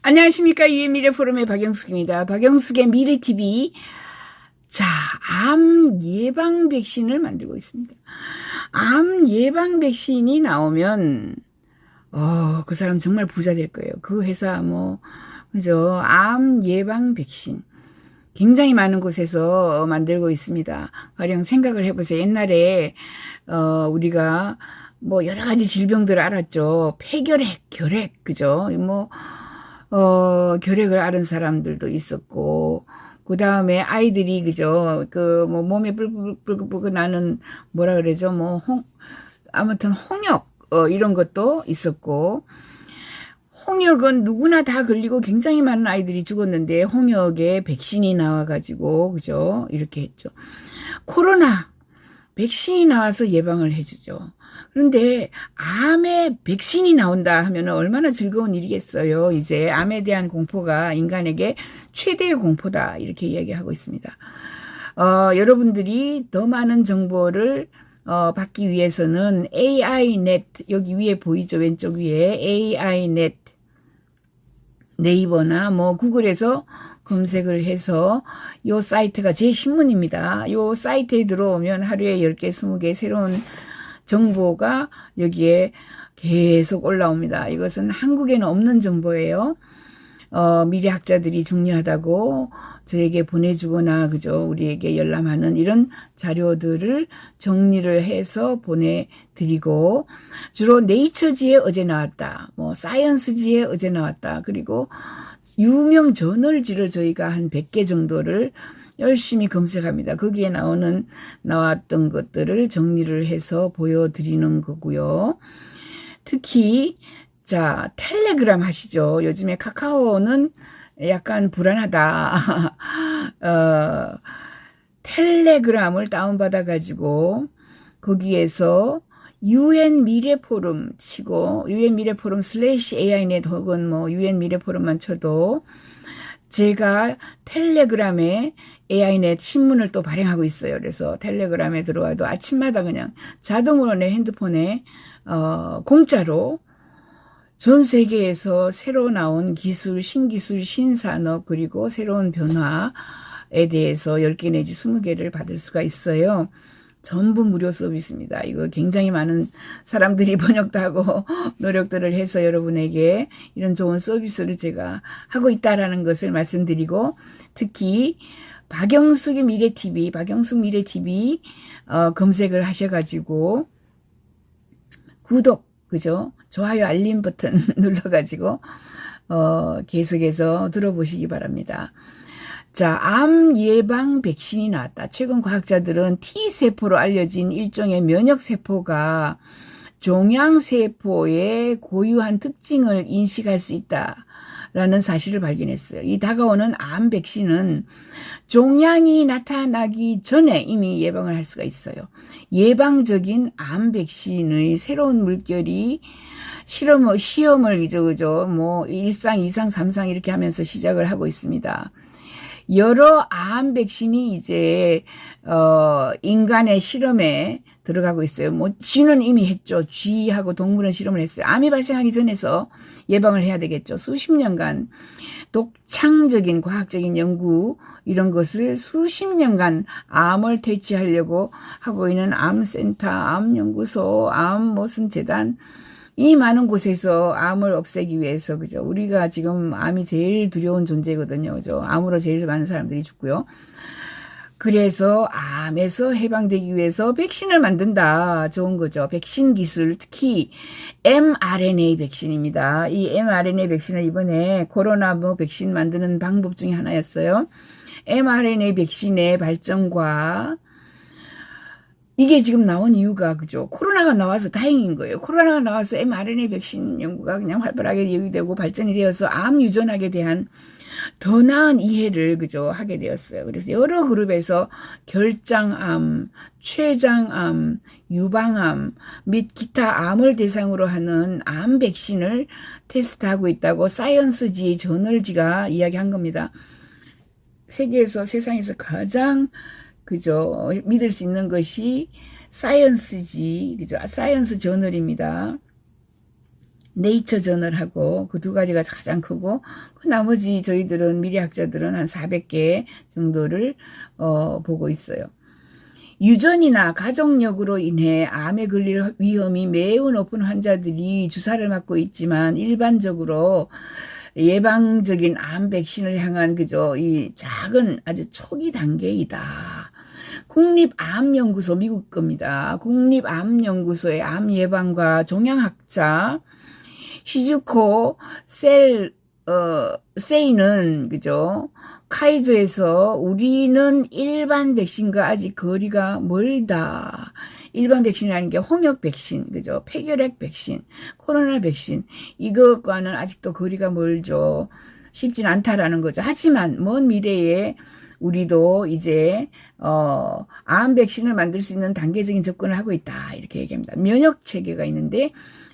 안녕하십니까. 유해미래 포럼의 박영숙입니다. 박영숙의 미래TV. 자, 암 예방 백신을 만들고 있습니다. 암 예방 백신이 나오면, 그 사람 정말 부자 될 거예요. 그 회사 그죠? 암 예방 백신. 굉장히 많은 곳에서 만들고 있습니다. 가령 생각을 해보세요. 옛날에, 우리가 여러 가지 질병들을 알았죠. 폐결핵, 결핵, 그죠? 결핵을 앓은 사람들도 있었고, 그 다음에 아이들이, 그죠? 몸에 뿔뿔뿔뿔 나는, 뭐라 그러죠? 아무튼 홍역, 이런 것도 있었고, 홍역은 누구나 다 걸리고 굉장히 많은 아이들이 죽었는데, 홍역에 백신이 나와가지고, 그죠? 이렇게 했죠. 코로나, 백신이 나와서 예방을 해주죠. 그런데 암에 백신이 나온다 하면 얼마나 즐거운 일이겠어요. 이제 암에 대한 공포가 인간에게 최대의 공포다, 이렇게 이야기하고 있습니다. 여러분들이 더 많은 정보를 받기 위해서는 AInet, 여기 위에 보이죠? 왼쪽 위에 AInet, 네이버나 구글에서 검색을 해서 요 사이트가 제 신문입니다. 요 사이트에 들어오면 하루에 10개, 20개 새로운 정보가 여기에 계속 올라옵니다. 이것은 한국에는 없는 정보예요. 미래학자들이 중요하다고 저에게 보내주거나, 그죠? 우리에게 열람하는 이런 자료들을 정리를 해서 보내드리고, 주로 네이처지에 어제 나왔다, 사이언스지에 어제 나왔다, 그리고 유명 저널지를 저희가 한 100개 정도를 열심히 검색합니다. 거기에 나왔던 것들을 정리를 해서 보여드리는 거고요. 특히, 자, 텔레그램 하시죠. 요즘에 카카오는 약간 불안하다. 텔레그램을 다운받아가지고, 거기에서 UN 미래포럼 치고, UN 미래포럼 /AInet 혹은 UN 미래포럼만 쳐도, 제가 텔레그램에 AInet 신문을 또 발행하고 있어요. 그래서 텔레그램에 들어와도 아침마다 그냥 자동으로 내 핸드폰에, 공짜로 전 세계에서 새로 나온 기술, 신기술, 신산업, 그리고 새로운 변화에 대해서 10개 내지 20개를 받을 수가 있어요. 전부 무료 서비스입니다. 이거 굉장히 많은 사람들이 번역도 하고 노력들을 해서 여러분에게 이런 좋은 서비스를 제가 하고 있다라는 것을 말씀드리고, 특히 박영숙의 미래TV, 박영숙 미래TV 검색을 하셔가지고 구독, 그죠? 좋아요, 알림 버튼 눌러가지고 계속해서 들어보시기 바랍니다. 자, 암 예방 백신이 나왔다. 최근 과학자들은 T세포로 알려진 일종의 면역세포가 종양세포의 고유한 특징을 인식할 수 있다라는 사실을 발견했어요. 이 다가오는 암 백신은 종양이 나타나기 전에 이미 예방을 할 수가 있어요. 예방적인 암 백신의 새로운 물결이 시험을 그죠? 1상, 2상, 3상 이렇게 하면서 시작을 하고 있습니다. 여러 암 백신이 이제 인간의 실험에 들어가고 있어요. 쥐는 이미 했죠. 쥐하고 동물은 실험을 했어요. 암이 발생하기 전에서 예방을 해야 되겠죠. 수십 년간 독창적인 과학적인 연구, 이런 것을 수십 년간 암을 퇴치하려고 하고 있는 암센터, 암연구소, 무슨 재단, 이 많은 곳에서 암을 없애기 위해서, 그죠? 우리가 지금 암이 제일 두려운 존재거든요. 그죠? 암으로 제일 많은 사람들이 죽고요. 그래서 암에서 해방되기 위해서 백신을 만든다. 좋은 거죠. 백신 기술, 특히 mRNA 백신입니다. 이 mRNA 백신을 이번에 코로나 백신 만드는 방법 중에 하나였어요. mRNA 백신의 발전과 이게 지금 나온 이유가, 그죠? 코로나가 나와서 다행인 거예요. 코로나가 나와서 mRNA 백신 연구가 그냥 활발하게 여기되고 발전이 되어서 암 유전학에 대한 더 나은 이해를, 그죠? 하게 되었어요. 그래서 여러 그룹에서 결장암, 췌장암, 유방암 및 기타 암을 대상으로 하는 암 백신을 테스트하고 있다고 사이언스지 저널지가 이야기한 겁니다. 세상에서 가장, 그죠? 믿을 수 있는 것이 사이언스지, 그죠? 사이언스 저널입니다. 네이처 저널하고 그 두 가지가 가장 크고 그 나머지 저희들은 미래학자들은 한 400개 정도를 보고 있어요. 유전이나 가족력으로 인해 암에 걸릴 위험이 매우 높은 환자들이 주사를 맞고 있지만 일반적으로 예방적인 암 백신을 향한 그저 이 작은 아주 초기 단계이다. 국립암연구소 미국 겁니다. 국립암연구소의 암 예방과 종양학자 히즈코 세이는 그죠? 카이저에서 우리는 일반 백신과 아직 거리가 멀다. 일반 백신이라는 게 홍역 백신, 그죠? 폐결핵 백신, 코로나 백신 이것과는 아직도 거리가 멀죠. 쉽진 않다라는 거죠. 하지만 먼 미래에 우리도 이제 암 백신을 만들 수 있는 단계적인 접근을 하고 있다. 이렇게 얘기합니다. 면역 체계가 있는데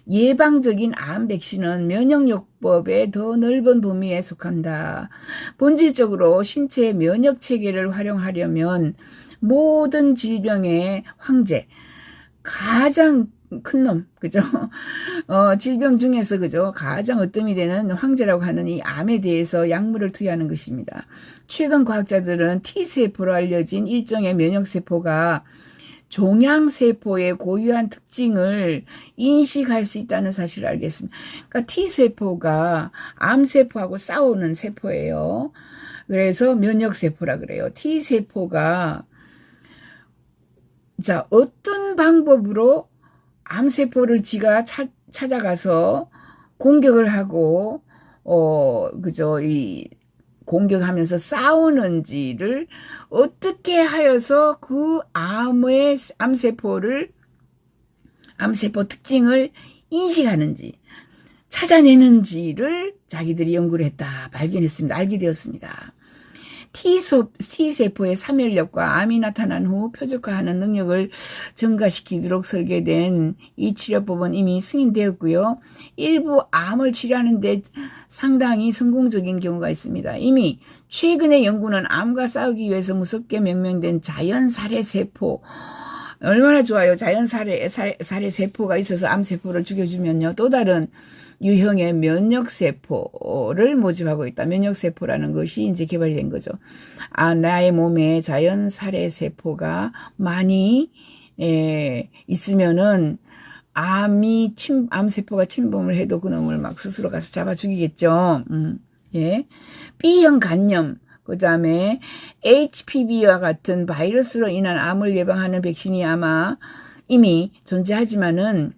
예방적인 암 백신은 면역요법의 더 넓은 범위에 속한다. 본질적으로 신체의 면역 체계를 활용하려면 모든 질병의 황제, 가장 큰 놈, 그죠? 질병 중에서, 그죠? 가장 으뜸이 되는 황제라고 하는 이 암에 대해서 약물을 투여하는 것입니다. 최근 과학자들은 T세포로 알려진 일종의 면역세포가 종양세포의 고유한 특징을 인식할 수 있다는 사실을 알겠습니다. 그러니까 T세포가 암세포하고 싸우는 세포예요. 그래서 면역세포라 그래요. T세포가 자, 어떤 방법으로 암세포를 지가 찾아가서 공격을 하고, 그죠, 공격하면서 싸우는지를 어떻게 하여서 그 암세포 특징을 인식하는지, 찾아내는지를 자기들이 연구를 했다, 발견했습니다. 알게 되었습니다. T세포의 사멸력과 암이 나타난 후 표적화하는 능력을 증가시키도록 설계된 이 치료법은 이미 승인되었고요. 일부 암을 치료하는데 상당히 성공적인 경우가 있습니다. 이미 최근의 연구는 암과 싸우기 위해서 무섭게 명명된 자연살해세포, 얼마나 좋아요. 자연살해세포가 있어서 암세포를 죽여주면요. 또 다른 유형의 면역세포를 모집하고 있다. 면역세포라는 것이 이제 개발이 된 거죠. 나의 몸에 자연살해세포가 많이 있으면은 암세포가 침범을 해도 그놈을 막 스스로 가서 잡아 죽이겠죠. 예. B형 간염, 그 다음에 HPV와 같은 바이러스로 인한 암을 예방하는 백신이 아마 이미 존재하지만은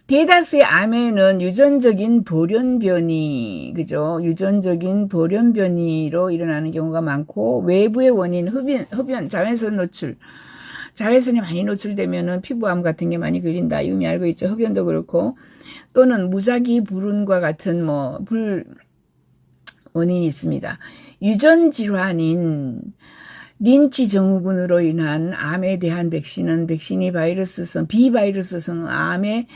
대다수의 암에는 유전적인 돌연변이, 그죠? 유전적인 돌연변이로 일어나는 경우가 많고, 외부의 원인, 흡연, 자외선 노출. 자외선이 많이 노출되면은 피부암 같은 게 많이 걸린다. 이미 알고 있죠. 흡연도 그렇고, 또는 무작위 불운과 같은 원인이 있습니다. 유전 질환인 린치 증후군으로 인한 암에 대한 백신이 비바이러스성 암의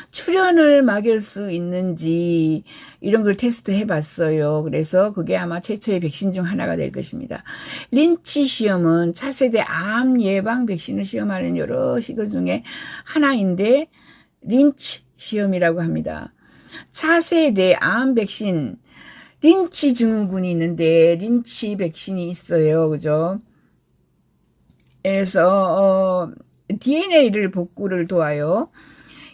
출현을 막을 수 있는지 이런 걸 테스트 해봤어요. 그래서 그게 아마 최초의 백신 중 하나가 될 것입니다. 린치 시험은 차세대 암 예방 백신을 시험하는 여러 시도 중에 하나인데 린치 시험이라고 합니다. 차세대 암 백신 린치 증후군이 있는데 린치 백신이 있어요. 그죠? 그래서 DNA를 복구를 도와요.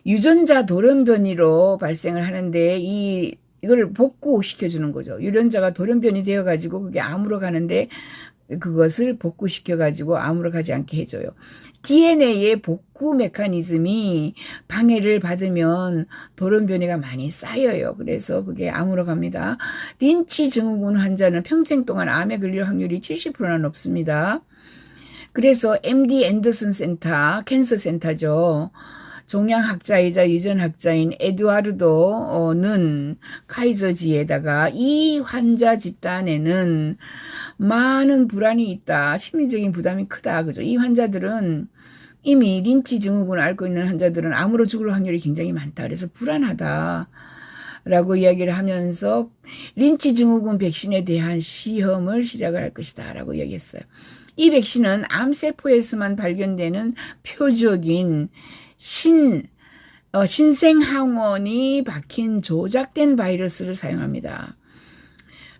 유전자 돌연변이로 발생을 하는데 이걸 복구시켜주는 거죠. 유전자가 돌연변이 되어가지고 그게 암으로 가는데 그것을 복구시켜가지고 암으로 가지 않게 해줘요. DNA의 복구 메커니즘이 방해를 받으면 돌연변이가 많이 쌓여요. 그래서 그게 암으로 갑니다. 린치 증후군 환자는 평생 동안 암에 걸릴 확률이 70%나 높습니다. 그래서 MD 앤더슨 캔서 센터죠. 종양학자이자 유전학자인 에두아르도는 카이저지에다가 이 환자 집단에는 많은 불안이 있다. 심리적인 부담이 크다. 그죠? 이 환자들은 이미 린치 증후군을 앓고 있는 환자들은 암으로 죽을 확률이 굉장히 많다. 그래서 불안하다. 라고 이야기를 하면서 린치 증후군 백신에 대한 시험을 시작을 할 것이다. 라고 이야기했어요. 이 백신은 암세포에서만 발견되는 표적인 신생항원이 박힌 조작된 바이러스를 사용합니다.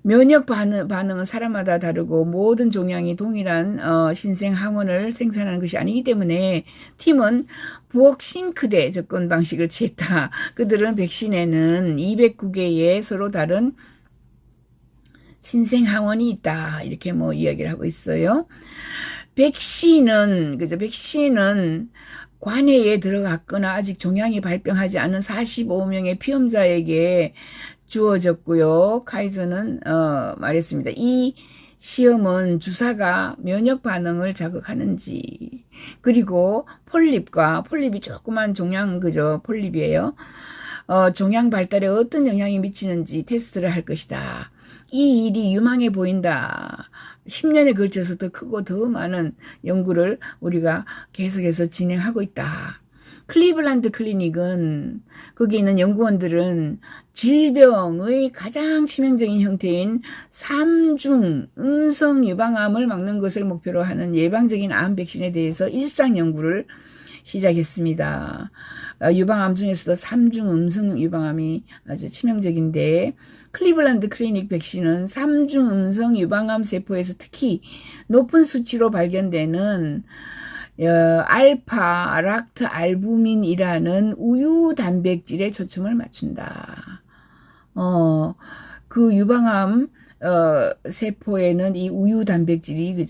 면역 반응은 사람마다 다르고 모든 종양이 동일한 신생항원을 생산하는 것이 아니기 때문에 팀은 부엌 싱크대 접근 방식을 취했다. 그들은 백신에는 209개의 서로 다른 신생항원이 있다. 이렇게 뭐 이야기를 하고 있어요. 백신은 관해에 들어갔거나 아직 종양이 발병하지 않은 45명의 피험자에게 주어졌고요. 카이저는 말했습니다. 이 시험은 주사가 면역 반응을 자극하는지, 그리고 폴립이 조그만 종양 폴립이에요. 종양 발달에 어떤 영향이 미치는지 테스트를 할 것이다. 이 일이 유망해 보인다. 10년에 걸쳐서 더 크고 더 많은 연구를 우리가 계속해서 진행하고 있다. 클리블란드 클리닉은 거기 있는 연구원들은 질병의 가장 치명적인 형태인 3중 음성 유방암을 막는 것을 목표로 하는 예방적인 암 백신에 대해서 일상 연구를 시작했습니다. 유방암 중에서도 3중 음성 유방암이 아주 치명적인데, 클리블란드 클리닉 백신은 3중 음성 유방암 세포에서 특히 높은 수치로 발견되는 알파 락트 알부민이라는 우유 단백질에 초점을 맞춘다. 그 유방암 세포에는 이 우유 단백질이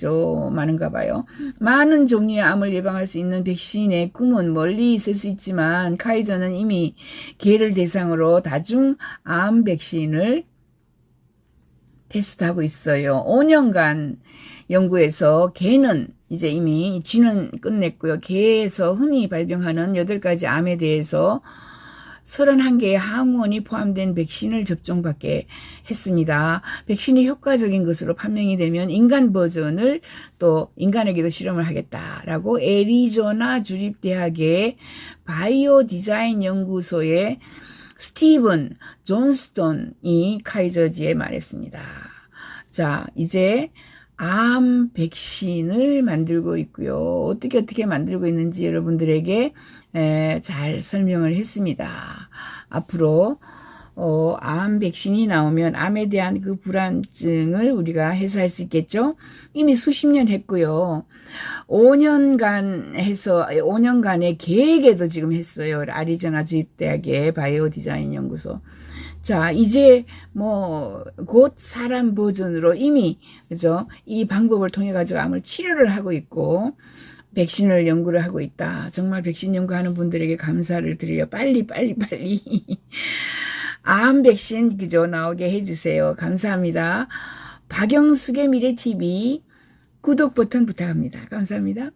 많은가 봐요. 많은 종류의 암을 예방할 수 있는 백신의 꿈은 멀리 있을 수 있지만 카이저는 이미 개를 대상으로 다중암 백신을 테스트하고 있어요. 5년간 연구에서 개는 이제 이미 쥐는 끝냈고요. 개에서 흔히 발병하는 8가지 암에 대해서 31개의 항원이 포함된 백신을 접종받게 했습니다. 백신이 효과적인 것으로 판명이 되면 인간 버전을 또 인간에게도 실험을 하겠다라고 애리조나 주립대학의 바이오 디자인 연구소의 스티븐 존스톤이 카이저지에 말했습니다. 자, 이제 암 백신을 만들고 있고요. 어떻게 만들고 있는지 여러분들에게 잘 설명을 했습니다. 앞으로 암 백신이 나오면 암에 대한 그 불안증을 우리가 해소할 수 있겠죠. 이미 수십 년 했고요. 5년간의 계획에도 지금 했어요. 아리조나 주립대학의 바이오 디자인 연구소. 자, 이제 곧 사람 버전으로 이미 이 방법을 통해 가지고 암을 치료를 하고 있고 백신을 연구를 하고 있다. 정말 백신 연구하는 분들에게 감사를 드려요. 빨리 암 백신 나오게 해주세요. 감사합니다. 박영숙의 미래TV 구독 버튼 부탁합니다. 감사합니다.